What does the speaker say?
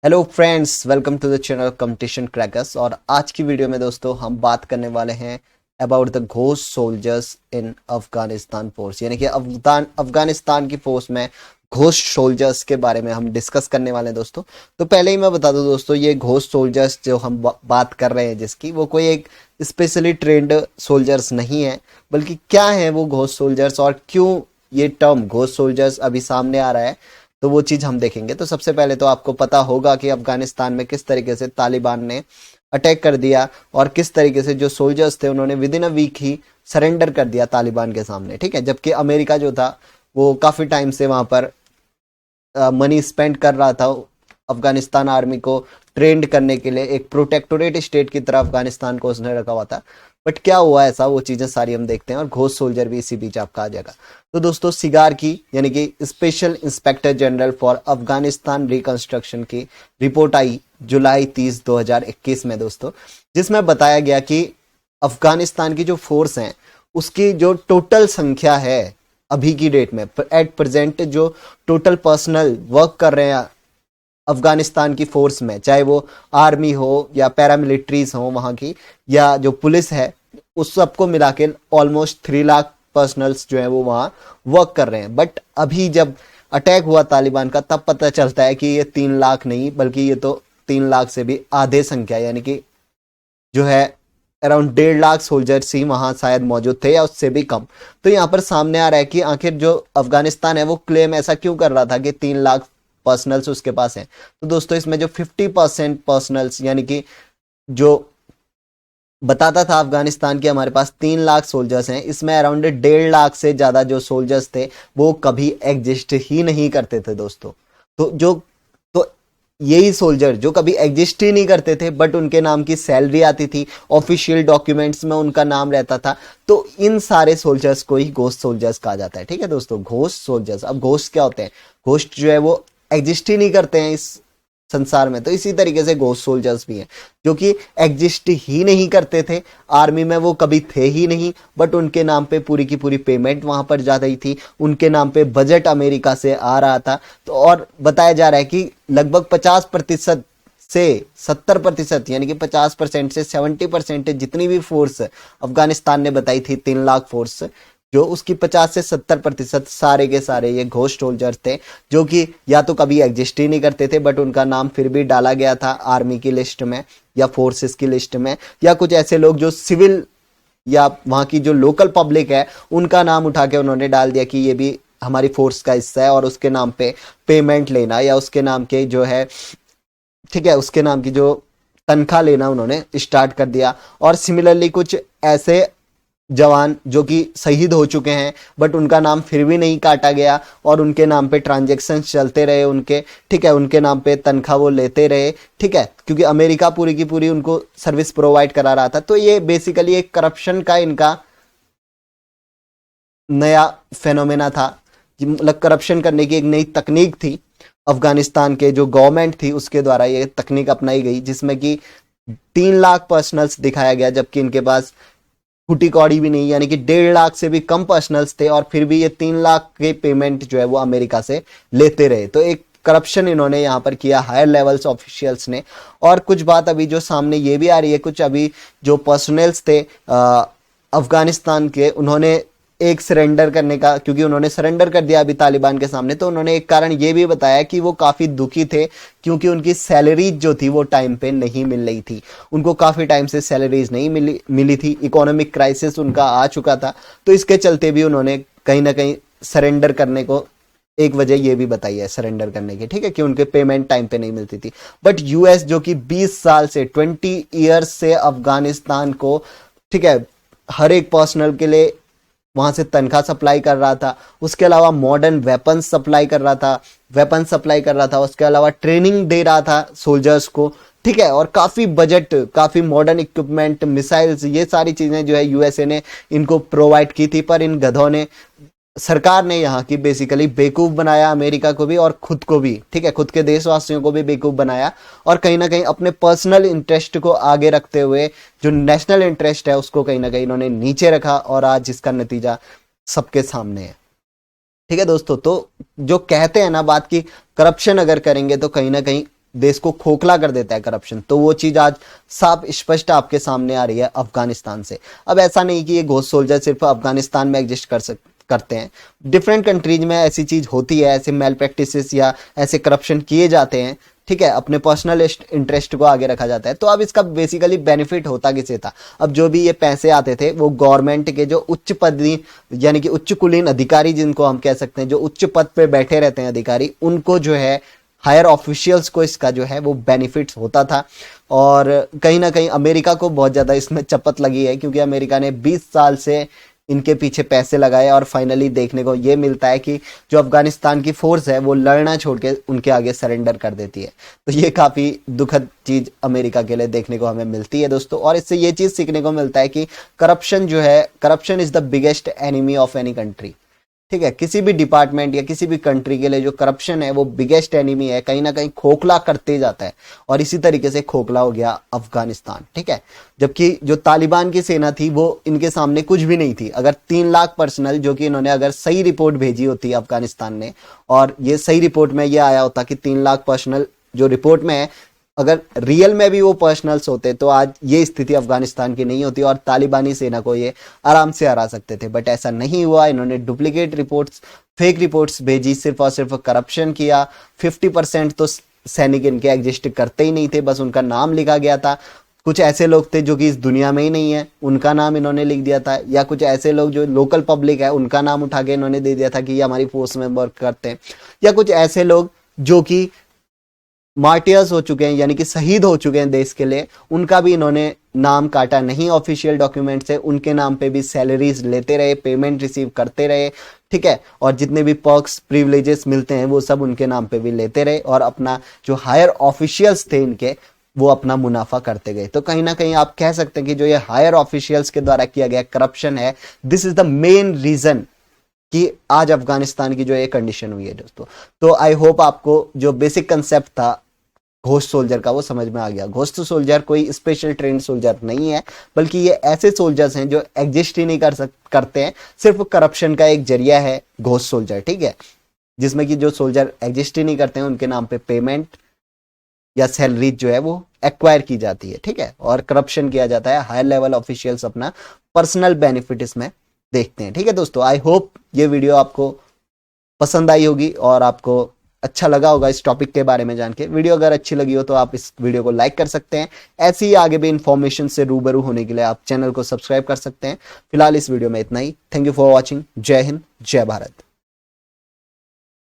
Hello friends, welcome to the channel competition crackers. और आज की वीडियो में दोस्तों हम बात करने वाले हैं about the ghost soldiers in Afghanistan force, यानी कि अफगानिस्तान की फोर्स में घोस्ट सोल्जर्स के बारे में हम डिस्कस करने वाले हैं दोस्तों। तो पहले ही मैं बता दूं दोस्तों, ये घोस्ट सोल्जर्स जो हम बात कर रहे हैं जिसकी, वो कोई एक स्पेशली ट्रेंड सोल्जर्स नहीं है, बल्कि क्या है वो घोस्ट सोल्जर्स और क्यों ये टर्म घोस्ट सोल्जर्स अभी सामने आ रहा है, तो वो चीज हम देखेंगे। तो सबसे पहले तो आपको पता होगा कि अफगानिस्तान में किस तरीके से तालिबान ने अटैक कर दिया और किस तरीके से जो सोल्जर्स थे उन्होंने विद इन अ वीक ही सरेंडर कर दिया तालिबान के सामने, ठीक है। जबकि अमेरिका जो था वो काफी टाइम से वहां पर मनी स्पेंड कर रहा था अफगानिस्तान आर्मी को ट्रेंड करने के लिए, एक प्रोटेक्टोरेट स्टेट की तरह अफगानिस्तान को उसने रखा हुआ था। बट क्या हुआ ऐसा, वो चीजें सारी हम देखते हैं और घोस्ट सोल्जर भी इसी बीच आपका आ जाएगा। तो दोस्तों, सिगार की यानी कि special inspector general for Afghanistan reconstruction की रिपोर्ट आई जुलाई 30 2021 में दोस्तों, जिसमें बताया गया कि अफगानिस्तान की जो फोर्स है उसकी जो टोटल संख्या है अभी की डेट में, एट प्रेजेंट जो टोटल पर्सनल वर्क कर रहे हैं अफगानिस्तान की फोर्स में, चाहे वो आर्मी हो या पैरामिलिट्रीज हो वहां की, या जो पुलिस है, उस सबको मिला के ऑलमोस्ट 3 लाख पर्सनल्स जो है वो वहां वर्क कर रहे हैं। बट अभी जब अटैक हुआ तालिबान का, तब पता चलता है कि ये 3 लाख नहीं, बल्कि ये तो 3 लाख से भी आधे संख्या, यानी कि जो है अराउंड 1.5 लाख सोल्जर्स ही वहां शायद मौजूद थे या उससे भी कम। तो यहाँ पर सामने आ रहा है कि आखिर जो अफगानिस्तान है वो क्लेम ऐसा क्यों कर रहा था कि 3 लाख पर्सनल्स उसके पास हैं। तो दोस्तों, इसमें जो 50% पर्सनल्स, यानी कि जो बताता था अफगानिस्तान के हमारे पास 3 लाख सोल्जर्स हैं, इसमें अराउंड 1.5 लाख से ज्यादा जो सोल्जर्स थे वो कभी एग्जिस्ट ही नहीं करते थे दोस्तों। तो जो तो यही सोल्जर जो कभी एग्जिस्ट ही नहीं करते थे, बट उनके नाम की सैलरी आती थी, ऑफिशियल डॉक्यूमेंट्स में उनका नाम रहता था, तो इन सारे सोल्जर्स को ही घोस्ट सोल्जर्स कहा जाता है, ठीक है दोस्तों। घोस्ट सोल्जर्स, अब घोस्ट क्या होते हैं? घोस्ट जो है वो एग्जिस्ट ही नहीं करते हैं इस संसार में, तो इसी तरीके से घोस्ट सोल्जर्स भी हैं जो कि एग्जिस्ट ही नहीं करते थे, आर्मी में वो कभी थे ही नहीं, बट उनके नाम पे पूरी की पूरी पेमेंट वहां पर जा रही थी, उनके नाम पे बजट अमेरिका से आ रहा था। तो और बताया जा रहा है कि लगभग 50% से 70%, यानी कि 50% से 70% जितनी भी फोर्स अफगानिस्तान ने बताई थी, 3 लाख फोर्स, जो उसकी 50 से 70% सारे के सारे ये घोस्ट सोल्जर्स थे, जो कि या तो कभी एग्जिस्ट ही नहीं करते थे, बट उनका नाम फिर भी डाला गया था आर्मी की लिस्ट में या फोर्सेस की लिस्ट में, या कुछ ऐसे लोग जो सिविल या वहां की जो लोकल पब्लिक है उनका नाम उठा के उन्होंने डाल दिया कि ये भी हमारी फोर्स का हिस्सा है, और उसके नाम पे पेमेंट लेना या उसके नाम के जो है, ठीक है, उसके नाम की जो तनख्वाह लेना उन्होंने स्टार्ट कर दिया। और सिमिलरली कुछ ऐसे जवान जो कि शहीद हो चुके हैं, बट उनका नाम फिर भी नहीं काटा गया और उनके नाम पे ट्रांजैक्शन चलते रहे उनके, ठीक है, उनके नाम पे तनख्वाह वो लेते रहे, ठीक है, क्योंकि अमेरिका पूरी की पूरी उनको सर्विस प्रोवाइड करा रहा था। तो ये बेसिकली एक करप्शन का इनका नया फेनोमेना था, मतलब करप्शन करने की एक नई तकनीक थी। अफगानिस्तान के जो गवर्नमेंट थी उसके द्वारा ये तकनीक अपनाई गई, जिसमें कि 3 लाख पर्सनल्स दिखाया गया, जबकि इनके पास फूटी कौड़ी भी नहीं, यानी कि 1.5 लाख से भी कम पर्सनल्स थे, और फिर भी ये 3 लाख के पेमेंट जो है वो अमेरिका से लेते रहे। तो एक करप्शन इन्होंने यहाँ पर किया हायर लेवल्स ऑफिशियल्स ने। और कुछ बात अभी जो सामने ये भी आ रही है, कुछ अभी जो पर्सनल्स थे अफगानिस्तान के, उन्होंने एक सरेंडर करने का, क्योंकि उन्होंने सरेंडर कर दिया अभी तालिबान के सामने, तो उन्होंने एक कारण ये भी बताया कि वो काफी दुखी थे क्योंकि उनकी सैलरीज जो थी वो टाइम पे नहीं मिल रही थी, उनको काफी टाइम से सैलरीज नहीं मिली थी, इकोनॉमिक क्राइसिस उनका आ चुका था। तो इसके चलते भी उन्होंने कहीं ना कहीं सरेंडर करने को एक वजह ये भी बताई है सरेंडर करने की, ठीक है, कि उनके पेमेंट टाइम पे नहीं मिलती थी। बट यूएस जो कि 20 साल से 20 ईयर्स से अफगानिस्तान को, ठीक है, हर एक पर्सनल के लिए वहां से तनख्वाह सप्लाई कर रहा था, उसके अलावा मॉडर्न वेपन्स सप्लाई कर रहा था, उसके अलावा ट्रेनिंग दे रहा था सोल्जर्स को, ठीक है, और काफी बजट, काफी मॉडर्न इक्विपमेंट, मिसाइल्स, ये सारी चीजें जो है यूएसए ने इनको प्रोवाइड की थी। पर इन गधों ने, सरकार ने यहाँ की बेसिकली बेवकूफ बनाया अमेरिका को भी और खुद को भी, ठीक है, खुद के देशवासियों को भी बेवकूफ बनाया, और कहीं ना कहीं अपने पर्सनल इंटरेस्ट को आगे रखते हुए जो नेशनल इंटरेस्ट है उसको कहीं ना कहीं इन्होंने नीचे रखा, और आज इसका नतीजा सबके सामने है, ठीक है दोस्तों। तो जो कहते हैं ना बात की, करप्शन अगर करेंगे तो कहीं ना कहीं देश को खोखला कर देता है करप्शन। तो वो चीज आज साफ स्पष्ट आपके सामने आ रही है अफगानिस्तान से। अब ऐसा नहीं कि ये घोस्ट सोल्जर सिर्फ अफगानिस्तान में एग्जिस्ट करते हैं, डिफरेंट कंट्रीज में ऐसी चीज होती है, ऐसे मेल प्रैक्टिसेस या ऐसे करप्शन किए जाते हैं, ठीक है, अपने पर्सनल इंटरेस्ट को आगे रखा जाता है। तो अब इसका बेसिकली बेनिफिट होता किसे था? अब जो भी ये पैसे आते थे वो गवर्नमेंट के जो उच्च पदी यानी कि उच्च कुलीन अधिकारी जिनको हम कह सकते हैं, जो उच्च पद पे बैठे रहते हैं अधिकारी, उनको जो है हायर ऑफिशियल्स को इसका जो है वो बेनिफिट्स होता था। और कहीं ना कहीं अमेरिका को बहुत ज्यादा इसमें चपत लगी है, क्योंकि अमेरिका ने 20 साल से इनके पीछे पैसे लगाए और फाइनली देखने को ये मिलता है कि जो अफगानिस्तान की फोर्स है वो लड़ना छोड़ के उनके आगे सरेंडर कर देती है। तो ये काफी दुखद चीज अमेरिका के लिए देखने को हमें मिलती है दोस्तों। और इससे ये चीज सीखने को मिलता है कि करप्शन जो है, corruption is the biggest enemy of any country, ठीक है। किसी भी डिपार्टमेंट या किसी भी कंट्री के लिए जो करप्शन है वो बिगेस्ट एनिमी है, कहीं ना कहीं खोखला करते जाता है। और इसी तरीके से खोखला हो गया अफगानिस्तान, ठीक है। जबकि जो तालिबान की सेना थी वो इनके सामने कुछ भी नहीं थी। अगर 3 लाख पर्सनल, जो कि इन्होंने अगर सही रिपोर्ट भेजी होती अफगानिस्तान ने, और ये सही रिपोर्ट में ये आया होता कि 3 लाख पर्सनल जो रिपोर्ट में है, अगर रियल में भी वो पर्सनल्स होते तो आज ये स्थिति अफगानिस्तान की नहीं होती और तालिबानी सेना को ये आराम से हरा सकते थे। बट ऐसा नहीं हुआ, इन्होंने डुप्लीकेट रिपोर्ट्स, फेक रिपोर्ट्स भेजी, सिर्फ और सिर्फ करप्शन किया। 50% तो सैनिक इनके एग्जिस्ट करते ही नहीं थे, बस उनका नाम लिखा गया था। कुछ ऐसे लोग थे जो कि इस दुनिया में ही नहीं है, उनका नाम इन्होंने लिख दिया था, या कुछ ऐसे लोग जो लोकल पब्लिक है उनका नाम उठा के इन्होंने दे दिया था कि ये हमारी फोर्स में वर्क करते हैं, या कुछ ऐसे लोग जो कि मार्टियर्स हो चुके हैं यानी कि शहीद हो चुके हैं देश के लिए, उनका भी इन्होंने नाम काटा नहीं ऑफिशियल डॉक्यूमेंट से। उनके नाम पे भी सैलरीज लेते रहे, पेमेंट रिसीव करते रहे, ठीक है। और जितने भी पर्क्स प्रिविलेजेस मिलते हैं वो सब उनके नाम पे भी लेते रहे, और अपना जो हायर ऑफिशियल्स थे इनके, वो अपना मुनाफा करते गए। तो कहीं ना कहीं आप कह सकते हैं कि जो ये हायर ऑफिशियल्स के द्वारा किया गया करप्शन है, this is the main reason कि आज अफगानिस्तान की जो ये कंडीशन हुई है दोस्तों। तो आई होप आपको जो बेसिक कंसेप्ट था घोस्ट सोल्जर का वो समझ में आ गया। घोस्ट सोल्जर कोई स्पेशल ट्रेंड सोल्जर नहीं है, बल्कि ये ऐसे सोल्जर्स हैं जो एग्जिस्ट ही नहीं करते हैं, सिर्फ करप्शन का एक जरिया है घोस्ट सोल्जर, ठीक है। जिसमें कि जो सोल्जर एग्जिस्ट ही नहीं करते हैं उनके नाम पे पेमेंट या सैलरी जो है वो एक्वायर की जाती है, ठीक है, और करप्शन किया जाता है। हायर लेवल ऑफिशियल्स अपना पर्सनल बेनिफिट इसमें देखते हैं, ठीक है दोस्तों। आई होप ये वीडियो आपको पसंद आई होगी और आपको अच्छा लगा होगा इस टॉपिक के बारे में जान के। वीडियो अगर अच्छी लगी हो तो आप इस वीडियो को लाइक कर सकते हैं। ऐसे ही आगे भी इंफॉर्मेशन से रूबरू होने के लिए आप चैनल को सब्सक्राइब कर सकते हैं। फिलहाल इस वीडियो में इतना ही। Thank you for watching. जय हिंद, जय भारत।